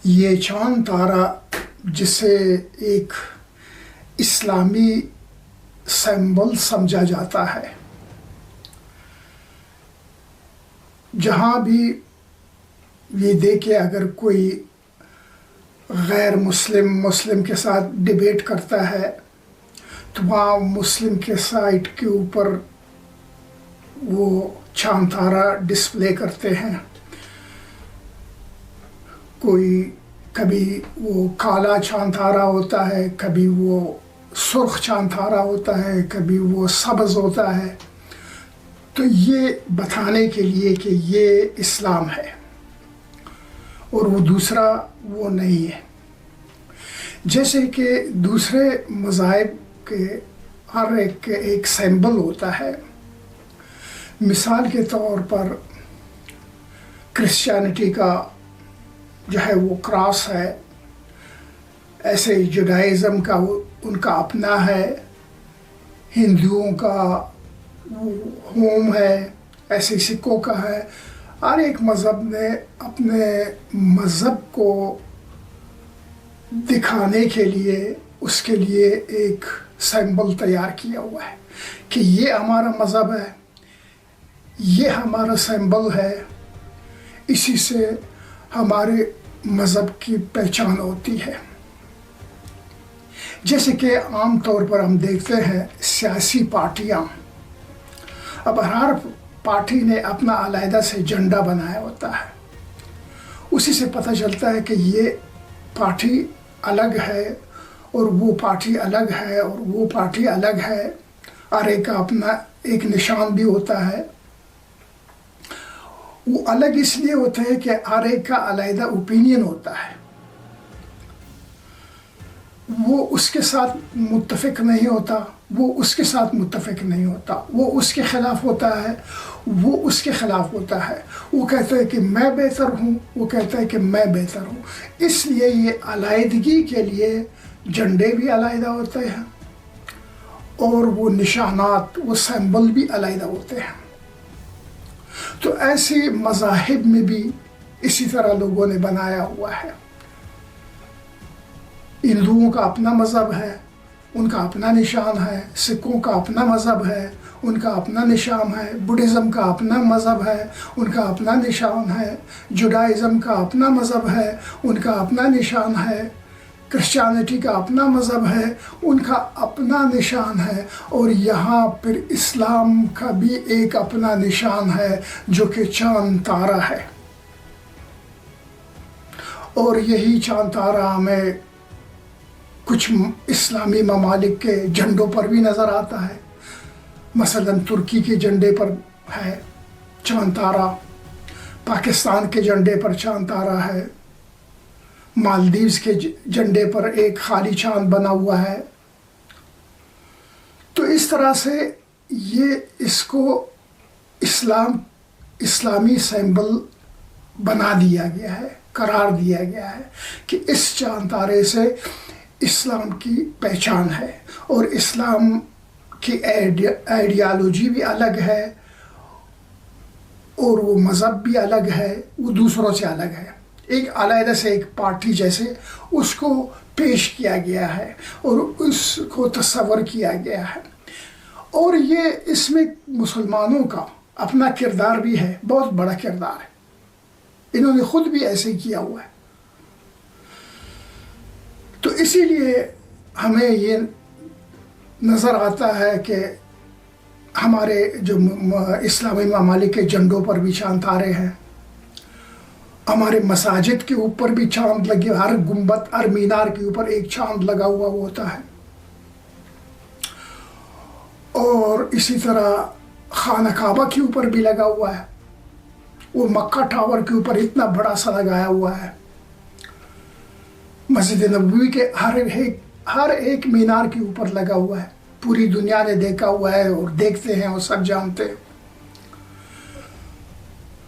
یہ چاند تارا جسے ایک اسلامی سمبل سمجھا جاتا ہے، جہاں بھی یہ دیکھے اگر کوئی غیر مسلم کے ساتھ ڈیبیٹ کرتا ہے تو وہاں مسلم کے سائٹ کے اوپر وہ چاند تارا ڈسپلے کرتے ہیں۔ کوئی کبھی وہ کالا چاند تارا ہوتا ہے، کبھی وہ سرخ چاند تارا ہوتا ہے، کبھی وہ سبز ہوتا ہے، تو یہ بتانے کے لیے کہ یہ اسلام ہے اور وہ دوسرا وہ نہیں ہے۔ جیسے کہ دوسرے مذاہب کے ہر ایک کے ایک سمبل ہوتا ہے، مثال کے طور پر کرسچینٹی کا جو ہے وہ کراس ہے، ایسے جوڈائزم کا ان کا اپنا ہے، ہندوؤں کا ہوم ہے، ایسے سکھوں کا ہے۔ ہر ایک مذہب نے اپنے مذہب کو دکھانے کے لیے اس کے لیے ایک سمبل تیار کیا ہوا ہے کہ یہ ہمارا مذہب ہے، یہ ہمارا سمبل ہے، اسی سے ہمارے مذہب کی پہچان ہوتی ہے۔ جیسے کہ عام طور پر ہم دیکھتے ہیں سیاسی پارٹیاں، اب ہر پارٹی نے اپنا علیحدہ سے جھنڈا بنایا ہوتا ہے، اسی سے پتہ چلتا ہے کہ یہ پارٹی الگ ہے اور وہ پارٹی الگ ہے اور وہ پارٹی الگ ہے، ہر ایک کا اپنا ایک نشان بھی ہوتا ہے۔ وہ الگ اس لیے ہوتے ہیں کہ ہر ایک کا علیحدہ اوپینین ہوتا ہے، وہ اس کے ساتھ متفق نہیں ہوتا، وہ اس کے ساتھ متفق نہیں ہوتا، وہ اس کے خلاف ہوتا ہے، وہ اس کے خلاف ہوتا ہے، وہ کہتا ہے کہ میں بہتر ہوں، وہ کہتا ہے کہ میں بہتر ہوں۔ اس لیے یہ علیحدگی کے لیے جھنڈے بھی علیحدہ ہوتے ہیں اور وہ نشانات، وہ سمبل بھی علیحدہ ہوتے ہیں۔ تو ایسے مذاہب میں بھی اسی طرح لوگوں نے بنایا ہوا ہے۔ ہندوؤں کا اپنا مذہب ہے، ان کا اپنا نشان ہے، سکھوں کا اپنا مذہب ہے، ان کا اپنا نشان ہے، بدھزم کا اپنا مذہب ہے، ان کا اپنا نشان ہے، جوڈائزم کا اپنا مذہب ہے، ان کا اپنا نشان ہے، کرسچینٹی کا اپنا مذہب ہے، ان کا اپنا نشان ہے، اور یہاں پھر اسلام کا بھی ایک اپنا نشان ہے جو کہ چاند تارا ہے۔ اور یہی چاند تارا ہمیں کچھ اسلامی ممالک کے جھنڈوں پر بھی نظر آتا ہے، مثلا ترکی کے جھنڈے پر ہے چاند تارا، پاکستان کے جھنڈے پر چاند تارا ہے، مالدیوز کے جھنڈے پر ایک خالی چاند بنا ہوا ہے۔ تو اس طرح سے یہ اس کو اسلامی سمبل بنا دیا گیا ہے، قرار دیا گیا ہے کہ اس چاند تارے سے اسلام کی پہچان ہے، اور اسلام کی آئیڈیالوجی بھی الگ ہے اور وہ مذہب بھی الگ ہے، وہ دوسروں سے الگ ہے، ایک علیحدہ سے ایک پارٹی جیسے اس کو پیش کیا گیا ہے اور اس کو تصور کیا گیا ہے۔ اور یہ اس میں مسلمانوں کا اپنا کردار بھی ہے، بہت بڑا کردار ہے، انہوں نے خود بھی ایسے کیا ہوا ہے۔ تو اسی لیے ہمیں یہ نظر آتا ہے کہ ہمارے جو اسلامی ممالک کے جھنڈوں پر بھی چاند تارے ہیں، ہمارے مساجد کے اوپر بھی چاند لگے، ہر گنبد، ہر مینار کے اوپر ایک چاند لگا ہوا ہوتا ہے، اور اسی طرح خانہ کعبہ کے اوپر بھی لگا ہوا ہے، وہ مکہ ٹاور کے اوپر اتنا بڑا سا لگایا ہوا ہے، مسجد نبوی کے ہر ایک مینار کے اوپر لگا ہوا ہے، پوری دنیا نے دیکھا ہوا ہے اور دیکھتے ہیں اور سب جانتے ہیں۔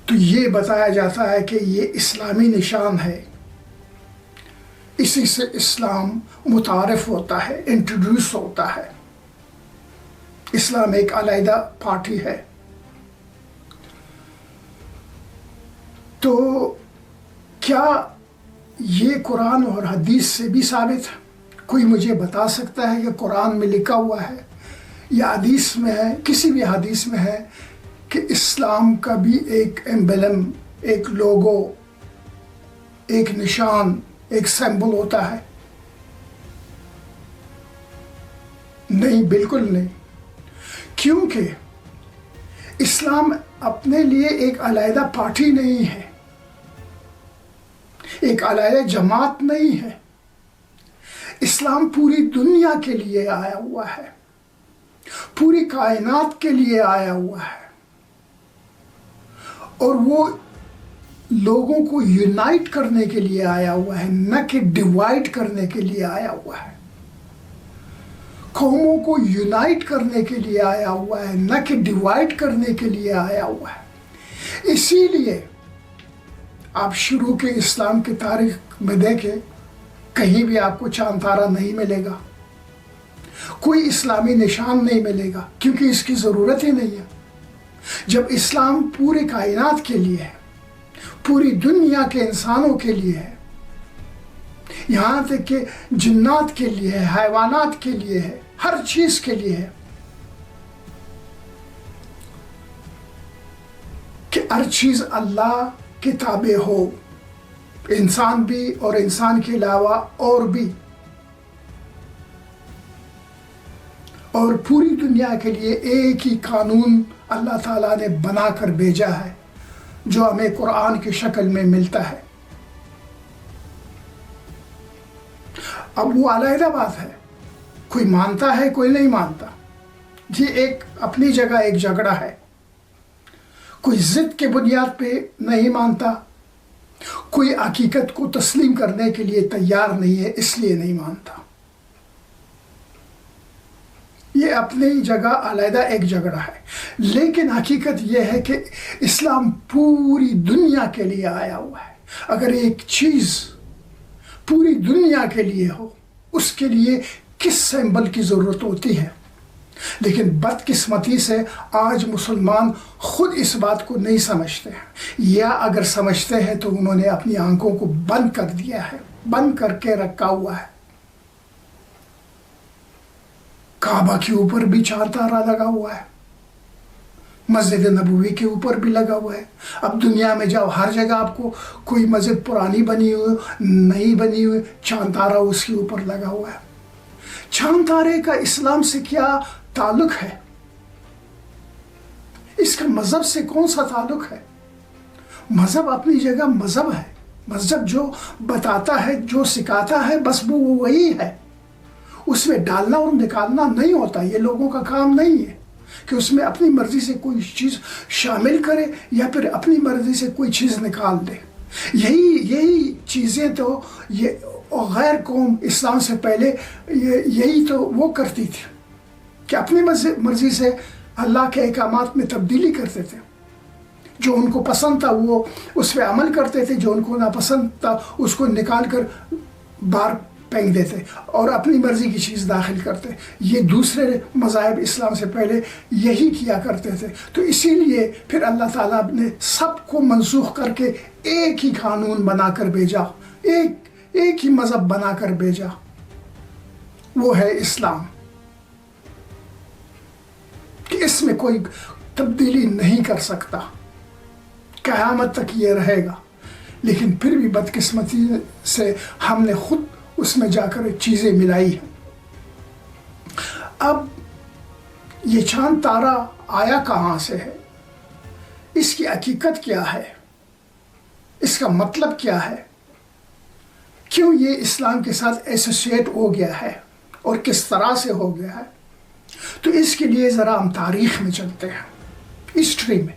تو یہ بتایا جاتا ہے کہ یہ اسلامی نشان ہے، اسی سے اسلام متعارف ہوتا ہے، انٹروڈیوس ہوتا ہے۔ اسلام ایک علیحدہ پارٹی ہے۔ تو کیا ये कुरान और हदीस से भी साबित है। कोई मुझे बता सकता है कि कुरान में लिखा हुआ है या हदीस में है, किसी भी हदीस में है कि इस्लाम का भी एक एम्बलम, एक लोगो, एक निशान, एक सिंबल होता है? नहीं, बिल्कुल नहीं। क्योंकि इस्लाम अपने लिए एक अलग पार्टी नहीं है, एक अलग जमात नहीं है। इस्लाम पूरी दुनिया के लिए आया हुआ है, पूरी कायनात के लिए आया हुआ है, और वो लोगों को यूनाइट करने के लिए आया हुआ है, न कि डिवाइड करने के लिए आया हुआ है। कौमों को यूनाइट करने के लिए आया हुआ है, न कि डिवाइड करने के लिए आया हुआ है। इसीलिए आप शुरू के इस्लाम की तारीख में देखें, कहीं भी आपको चांद तारा नहीं मिलेगा, कोई इस्लामी निशान नहीं मिलेगा, क्योंकि इसकी ज़रूरत ही नहीं है। जब इस्लाम पूरे कायनात के लिए है, पूरी दुनिया के इंसानों के लिए है, यहाँ तक कि जिन्नात के लिए है, हैवानात के लिए है, हर चीज़ के लिए है, कि हर चीज़ अल्लाह के ताबे हो, इंसान भी और इंसान के अलावा और भी, और पूरी दुनिया के लिए एक ही कानून अल्लाह ताला ने बना कर भेजा है, जो हमें कुरान की शक्ल में मिलता है। अब वो अलग बात है, कोई मानता है, कोई नहीं मानता। ये एक अपनी जगह एक झगड़ा है। कोई जिद के बुनियाद पे नहीं मानता, कोई हकीकत को तस्लीम करने के लिए तैयार नहीं है, इसलिए नहीं मानता। ये अपनी जगह अलग एक झगड़ा है। लेकिन हकीकत यह है कि इस्लाम पूरी दुनिया के लिए आया हुआ है। अगर एक चीज़ पूरी दुनिया के लिए हो, उसके लिए किस सिंबल की ज़रूरत होती है? लेकिन बदकिस्मती से आज मुसलमान खुद इस बात को नहीं समझते हैं, या अगर समझते हैं तो उन्होंने अपनी आंखों को बंद कर दिया है, बंद करके रखा हुआ है। काबा के ऊपर भी चार तारा लगा हुआ है, मस्जिद नबवी के ऊपर भी लगा हुआ है। अब दुनिया में जाओ, हर जगह आपको कोई मस्जिद पुरानी बनी हुई, नई बनी हुई, चांद तारा उसके ऊपर लगा हुआ है। चांद तारे का इस्लाम से क्या ताल्लुक है? इसका मजहब से कौन सा ताल्लुक है? मजहब अपनी जगह मजहब है। मजहब जो बताता है, जो सिखाता है, बस वो वही है। उसमें डालना और निकालना नहीं होता। ये लोगों का काम नहीं है कि उसमें अपनी मर्जी से कोई चीज़ शामिल करे या फिर अपनी मर्जी से कोई चीज़ निकाल दे। यही चीज़ें तो ये गैर कौम इस्लाम से पहले यही तो वो करती थी कि अपनी मर्जी से अल्लाह के अहकामात में तब्दीली करते थे। जो उनको पसंद था वो उस पर अमल करते थे, जो उनको नापसंद था उसको निकाल कर बाहर फेंक देते और अपनी मर्जी की चीज़ दाखिल करते। ये दूसरे मज़ाहिब इस्लाम से पहले यही किया करते थे। तो इसीलिए फिर अल्लाह ताला ने सबको मनसूख करके एक ही कानून बनाकर भेजा, एक ही मज़हब बनाकर भेजा, वो है इस्लाम, कि इसमें कोई तब्दीली नहीं कर सकता, क़यामत तक ये रहेगा। लेकिन फिर भी बदकिस्मती से हमने खुद उसमें जाकर चीज़ें मिलाई हैं। अब ये चांद तारा आया कहाँ से है? इसकी हकीकत क्या है? इसका मतलब क्या है? क्यों ये इस्लाम के साथ एसोसिएट हो गया है और किस तरह से हो गया है? तो इसके लिए ज़रा हम तारीख़ में चलते हैं, हिस्ट्री में।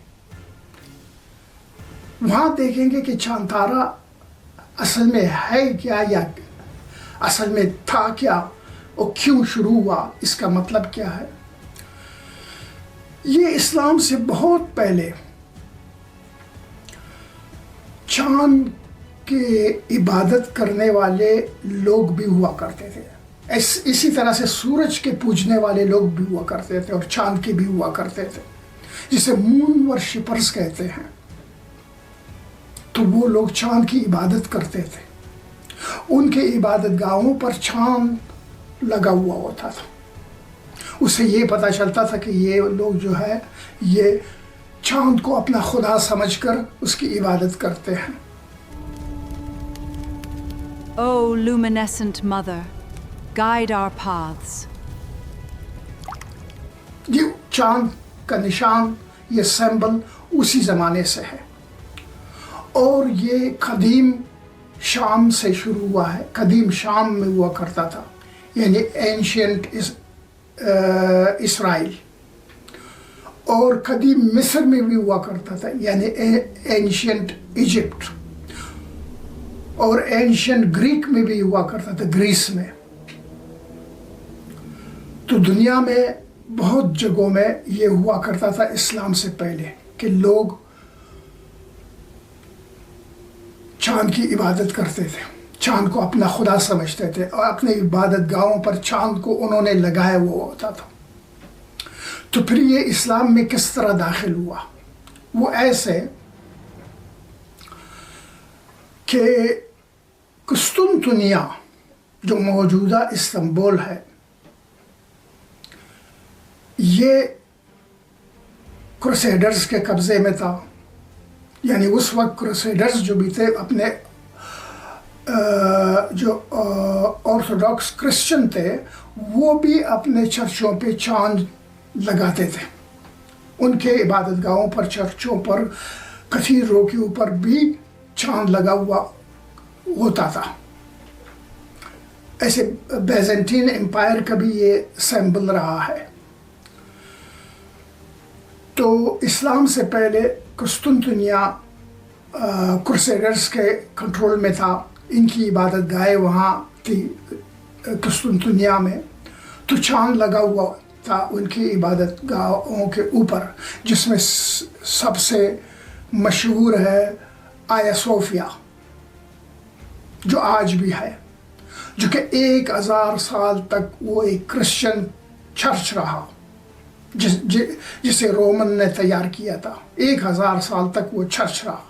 वहाँ देखेंगे कि चांद तारा असल में है क्या, या असल में था क्या, और क्यों शुरू हुआ, इसका मतलब क्या है। ये इस्लाम से बहुत पहले चांद के इबादत करने वाले लोग भी हुआ करते थे। इसी तरह से सूरज के पूजने वाले लोग भी हुआ करते थे और चांद के भी हुआ करते थे, जिसे मून वर्शिपर्स कहते हैं। तो वो लोग चांद की इबादत करते थे। उनके इबादत गाहों पर चांद लगा हुआ होता था। उससे ये पता चलता था कि ये लोग जो है ये चांद को अपना खुदा समझकर उसकी इबादत करते हैं। O luminescent mother, guide our paths. ये चांद का निशान, ये सिंबल उसी ज़माने से है और ये कदीम शाम से शुरू हुआ है। कदीम शाम में हुआ करता था, यानी एंशियंट इसराइल, और कदीम मिस्र में भी हुआ करता था, यानी एंशियंट इजिप्ट, और एंशियंट ग्रीक में भी हुआ करता था, ग्रीस में। तो दुनिया में बहुत जगहों में ये हुआ करता था इस्लाम से पहले कि लोग चांद की इबादत करते थे, चांद को अपना खुदा समझते थे और अपने इबादत गाहों पर चांद को उन्होंने लगाया हुआ होता था। तो फिर ये इस्लाम में किस तरह दाखिल हुआ? वो ऐसे कि कुस्तुनतुनिया जो मौजूदा इस्तांबुल है, ये क्रूसेडर्स के कब्ज़े में था। यानी उस वक्त क्रूसेडर्स जो भी थे अपने जो ऑर्थोडॉक्स क्रिश्चियन थे वो भी अपने चर्चों पे चांद लगाते थे। उनके इबादत गाहों पर, चर्चों पर, कथीरों के ऊपर भी चांद लगा हुआ होता था। ऐसे बैजेंटीन एम्पायर का भी ये सिंबल रहा है। तो इस्लाम से पहले कुस्तुनतुनिया क्रूसेडर्स के कंट्रोल में था, इनकी इबादत गाहें वहाँ थी कुस्तुनतुनिया में। तो चांद लगा हुआ था उनकी इबादत गाहों के ऊपर, जिसमें सबसे मशहूर है आया सोफिया, जो आज भी है, जो कि 1000 साल तक वो एक क्रिश्चियन चर्च रहा, जिसे रोमन ने तैयार किया था। 1000 साल तक वो चर्च रहा।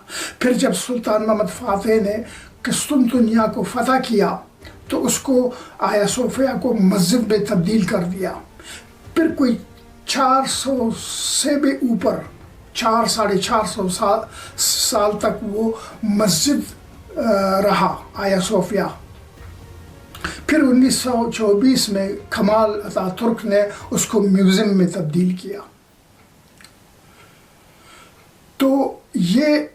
फिर जब सुल्तान मोहम्मद फातेह ने कुस्तुनतुनिया को फतह किया तो उसको आया सोफिया को मस्जिद में तब्दील कर दिया। फिर कोई 400 से भी ऊपर, 400-450 साल तक वो मस्जिद रहा आया सोफिया। फिर 1924 में कमाल अतातुर्क ने उसको म्यूजियम में तब्दील किया। तो ये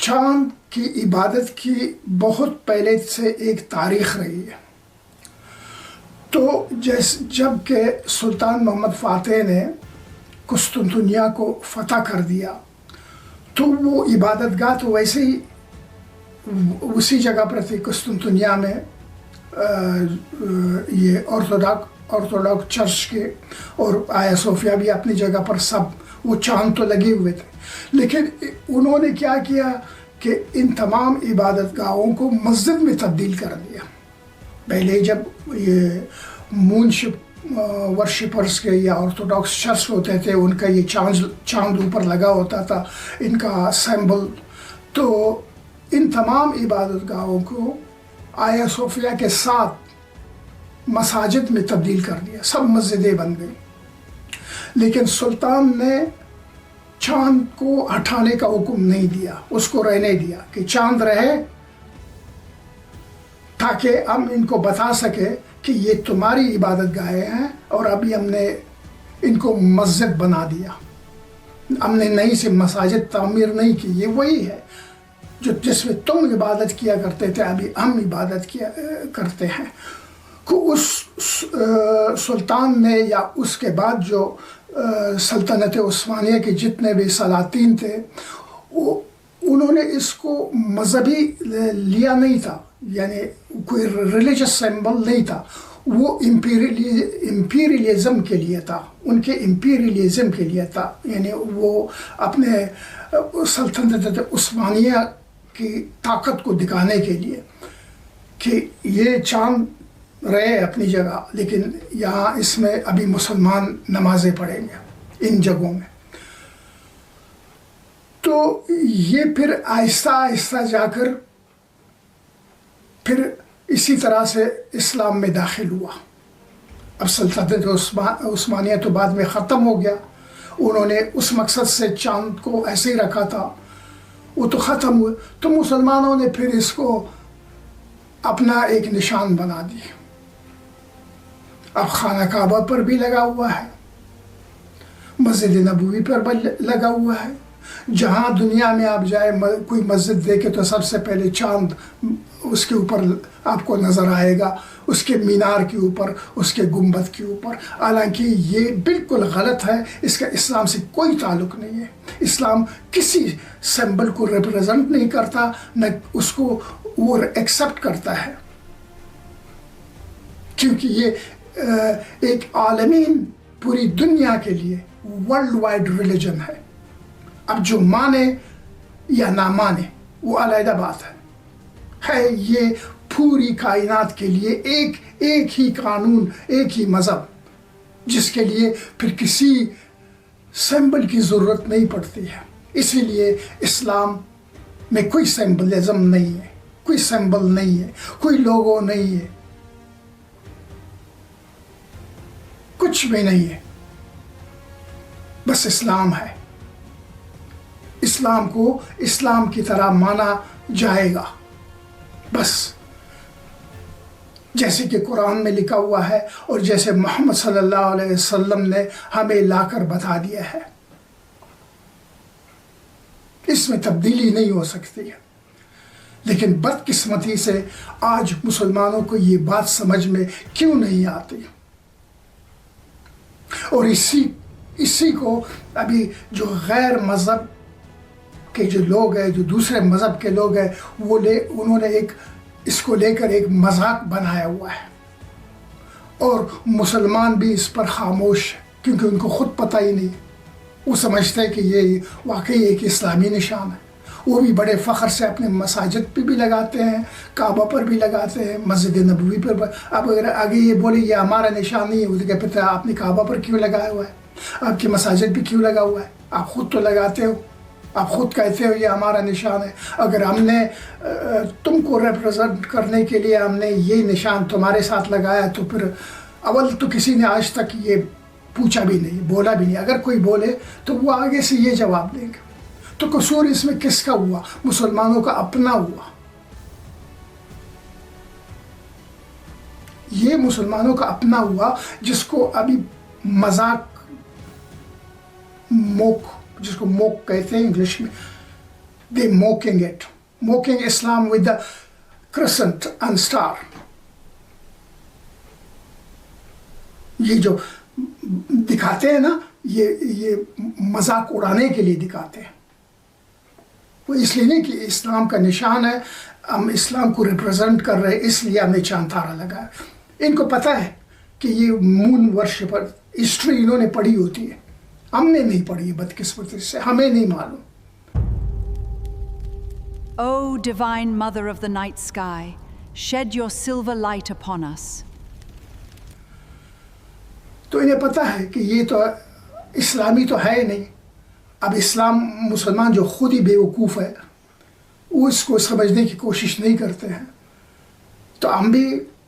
चांद की इबादत की बहुत पहले से एक तारीख रही है। तो जब के सुल्तान मोहम्मद फातेह ने कुस्तुनतुनिया को फतह कर दिया तो वो इबादत गाह तो वैसे ही उसी जगह पर थी कुस्तुनतुनिया में। ये ऑर्थोडॉक्स चर्च के और आया सोफिया भी अपनी जगह पर, सब वो चांद तो लगे हुए थे। लेकिन उन्होंने क्या किया कि इन तमाम इबादत गाहों को मस्जिद में तब्दील कर दिया। पहले जब ये मूनशिप वर्शिपर्स के या ऑर्थोडॉक्स चर्च होते थे, उनका ये चांद ऊपर लगा होता था, इनका सिंबल। तो इन तमाम इबादत गाहों को आया सोफिया के साथ मसाजिद में तब्दील कर दिया, सब मस्जिदें बन गई। लेकिन सुल्तान ने चांद को हटाने का हुक्म नहीं दिया, उसको रहने दिया कि चांद रहे, ताकि हम इनको बता सके कि ये तुम्हारी इबादत गाहें हैं और अभी हमने इनको मस्जिद बना दिया, हमने नई से मसाजिद तामीर नहीं की। ये वही है जो जिसमें तुम इबादत किया करते थे, अभी हम इबादत किया करते हैं। को उस सुल्तान ने या उसके बाद जो सल्तनत उस्मानिया के जितने भी सलातीन थे, उन्होंने इसको मजहबी लिया नहीं था, यानी कोई रिलीजियस सिंबल नहीं था। वो इंपीरियलिज्म के लिए था, उनके इंपीरियलिज्म के लिए था। यानी वो अपने सल्तनत उस्मानिया की ताकत को दिखाने के लिए कि ये चांद रहे अपनी जगह, लेकिन यहाँ इसमें अभी मुसलमान नमाजें पढ़ेंगे इन जगहों में। तो ये फिर आहिस्ता आहिस्ता जाकर फिर इसी तरह से इस्लाम में दाखिल हुआ। अब सल्तनत उस्मानिया तो बाद में ख़त्म हो गया, उन्होंने उस मकसद से चांद को ऐसे ही रखा था, वो तो ख़त्म हुए, तो मुसलमानों ने फिर इसको अपना एक निशान बना दिया। अब खाना काबा पर भी लगा हुआ है, मस्जिद नबवी पर भी लगा हुआ है। जहाँ दुनिया में आप जाए कोई मस्जिद देखे तो सबसे पहले चांद उसके ऊपर आपको नज़र आएगा, उसके मीनार के ऊपर, उसके गुंबद के ऊपर। हालांकि ये बिल्कुल गलत है, इसका इस्लाम से कोई ताल्लुक़ नहीं है। इस्लाम किसी सिंबल को रिप्रेजेंट नहीं करता, न उसको वो एक्सेप्ट करता है, क्योंकि ये एक आलमीन पूरी दुनिया के लिए वर्ल्ड वाइड रिलीजन है। अब जो माने या ना माने वो अलग बात है ये पूरी कायनात के लिए एक ही कानून, एक ही मज़हब, जिसके लिए फिर किसी सिंबल की ज़रूरत नहीं पड़ती है। इसीलिए इस्लाम में कोई सिंबलिज्म नहीं है, कोई सिंबल नहीं है, कोई लोगो नहीं है, कुछ भी नहीं है, बस इस्लाम है। इस्लाम को इस्लाम की तरह माना जाएगा, बस जैसे कि कुरान में लिखा हुआ है और जैसे मोहम्मद सल्लल्लाहु अलैहि वसल्लम ने हमें लाकर बता दिया है। इसमें तब्दीली नहीं हो सकती है। लेकिन बदकिस्मती से आज मुसलमानों को ये बात समझ में क्यों नहीं आती, और इसी को अभी जो गैर मज़हब के जो लोग हैं, जो दूसरे मज़हब के लोग हैं, उन्होंने इसको लेकर एक मजाक बनाया हुआ है, और मुसलमान भी इस पर खामोश है, क्योंकि उनको ख़ुद पता ही नहीं। वो समझते हैं कि ये वाकई एक इस्लामी निशान है। वो भी बड़े फ़ख्र से अपने मसाजिद पे भी लगाते हैं, काबा पर भी लगाते हैं, मस्जिद नबवी पर। अब अगर आगे ये बोले ये हमारा निशान नहीं है, वो तो क्या पता आपने काबा पर क्यों लगाया हुआ है, आपकी मसाजिद भी क्यों लगा हुआ है, आप ख़ुद तो लगाते हो, आप ख़ुद कहते हो ये हमारा निशान है। अगर हमने तुमको रिप्रेजेंट करने के लिए हमने ये निशान तुम्हारे साथ लगाया, तो फिर अव्वल तो किसी ने आज तक ये पूछा भी नहीं, बोला भी नहीं। अगर कोई बोले तो वो आगे से ये जवाब देंगे। तो कसूर इसमें किसका हुआ? मुसलमानों का अपना हुआ। ये मुसलमानों का अपना हुआ, जिसको अभी मजाक जिसको मोक कहते हैं इंग्लिश में, they mocking it, mocking Islam with the crescent and star. ये जो दिखाते हैं ना, ये मजाक उड़ाने के लिए दिखाते हैं। वो इसलिए नहीं कि इस्लाम का निशान है, हम इस्लाम को रिप्रेजेंट कर रहे हैं इसलिए हमने चांद तारा लगाया। इनको पता है कि ये मून वर्शिपर हिस्ट्री इन्होंने पढ़ी होती है, हमने नहीं पढ़ी, बदकिस्मती से हमें नहीं मालूम। O divine mother of the night sky, shed your silver light upon us. तो इन्हें पता है कि ये तो इस्लामी तो है नहीं। अब इस्लाम मुसलमान जो खुद ही बेवकूफ़ है, वो इसको समझने की कोशिश नहीं करते हैं, तो हम भी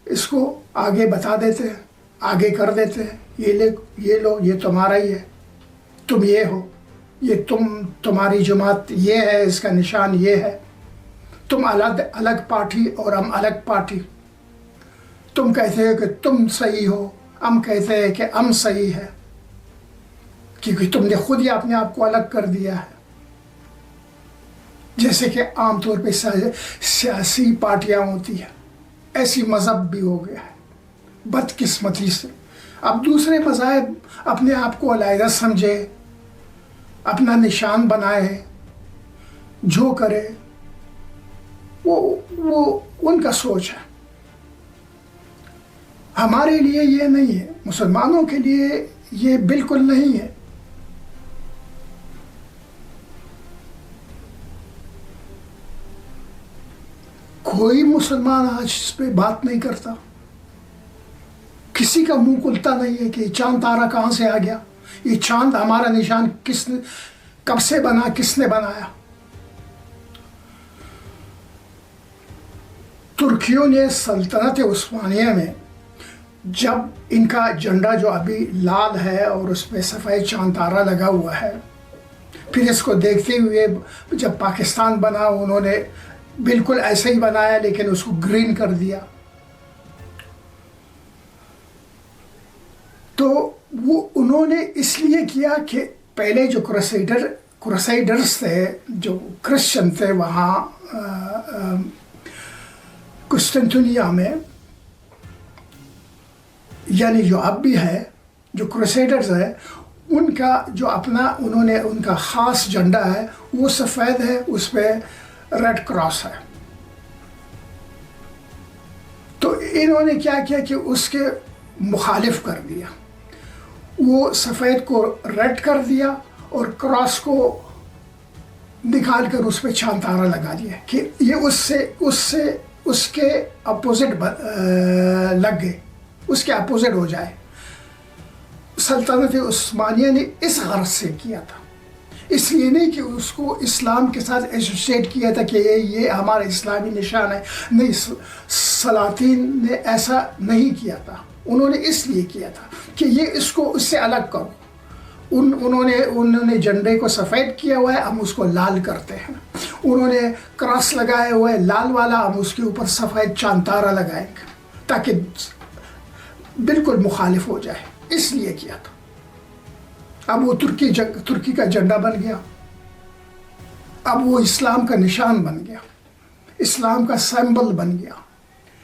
इसको आगे बता देते हैं, आगे कर देते हैं। ये लो ये तुम्हारा ही है, तुम ये हो, ये तुम्हारी जमात ये है, इसका निशान ये है। तुम अलग पार्टी और हम अलग पार्टी। तुम कहते हो कि तुम सही हो, हम कहते हैं कि हम सही है, क्योंकि तुमने खुद ही अपने आप को अलग कर दिया है। जैसे कि आमतौर पे सियासी पार्टियां होती हैं, ऐसी मज़हब भी हो गया है बदकिस्मती से। अब दूसरे मज़ाहब अपने आप को अलग समझे, अपना निशान बनाए, जो करे वो उनका सोच है। हमारे लिए ये नहीं है, मुसलमानों के लिए ये बिल्कुल नहीं है। कोई मुसलमान आज इस पे बात नहीं करता, किसी का मुंह खुलता नहीं है कि चांद तारा कहाँ से आ गया, ये चांद हमारा निशान किसने, कब से बना, किसने बनाया। तुर्कियों ने सल्तनत उस्मानिया में जब इनका झंडा जो अभी लाल है और उस पर सफ़ेद चांद तारा लगा हुआ है, फिर इसको देखते हुए जब पाकिस्तान बना उन्होंने बिल्कुल ऐसे ही बनाया लेकिन उसको ग्रीन कर दिया। तो वो उन्होंने इसलिए किया कि पहले जो क्रूसेडर्स थे, जो क्रिश्चियन थे वहाँ कुस्तांतिनिया में, यानी जो अब भी है, जो क्रूसेडर्स है, उनका जो अपना उन्होंने उनका ख़ास झंडा है वो सफ़ेद है, उस पर रेड क्रॉस है। तो इन्होंने क्या किया कि उसके मुखालिफ कर दिया, वो सफ़ेद को रेड कर दिया और क्रॉस को निकाल कर उस पर चांद तारा लगा दिया कि ये उसके अपोजिट लग गए, उसके अपोजिट हो जाए। सल्तनत उस्मानिया ने इस गर्ज से किया था, इसलिए नहीं कि उसको इस्लाम के साथ एसोसिएट किया था कि ये हमारा इस्लामी निशान है, नहीं, सलातीन ने ऐसा नहीं किया था। उन्होंने इसलिए किया था कि ये इसको उससे अलग करो। उन्होंने झंडे को सफ़ेद किया हुआ है, हम उसको लाल करते हैं। उन्होंने क्रॉस लगाया हुआ है लाल वाला, हम उसके ऊपर सफ़ेद चांद तारा लगाएंगे ताकि बिल्कुल मुखालिफ हो जाए, इसलिए किया था। अब वो तुर्की का झंडा बन गया, अब वो इस्लाम का निशान बन गया, इस्लाम का सिंबल बन गया,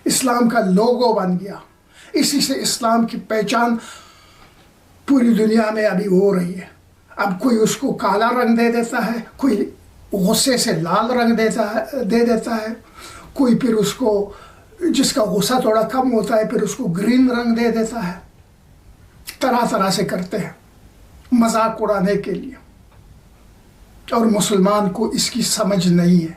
इस्लाम का लोगो बन गया। इसी से इस्लाम की पहचान पूरी दुनिया में अभी हो रही है। अब कोई उसको काला रंग दे देता है, कोई गुस्से से लाल रंग दे देता है, कोई फिर उसको, जिसका गुस्सा थोड़ा कम होता है, फिर उसको ग्रीन रंग दे देता है। तरह तरह से करते हैं मजाक उड़ाने के लिए, और मुसलमान को इसकी समझ नहीं है।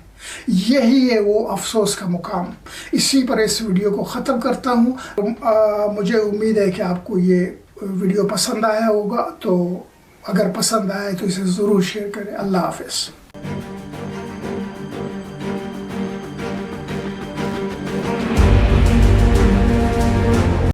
यही है वो अफसोस का मुकाम। इसी पर इस वीडियो को ख़त्म करता हूँ। मुझे उम्मीद है कि आपको ये वीडियो पसंद आया होगा, तो अगर पसंद आए तो इसे ज़रूर शेयर करें। अल्लाह हाफ़िज़।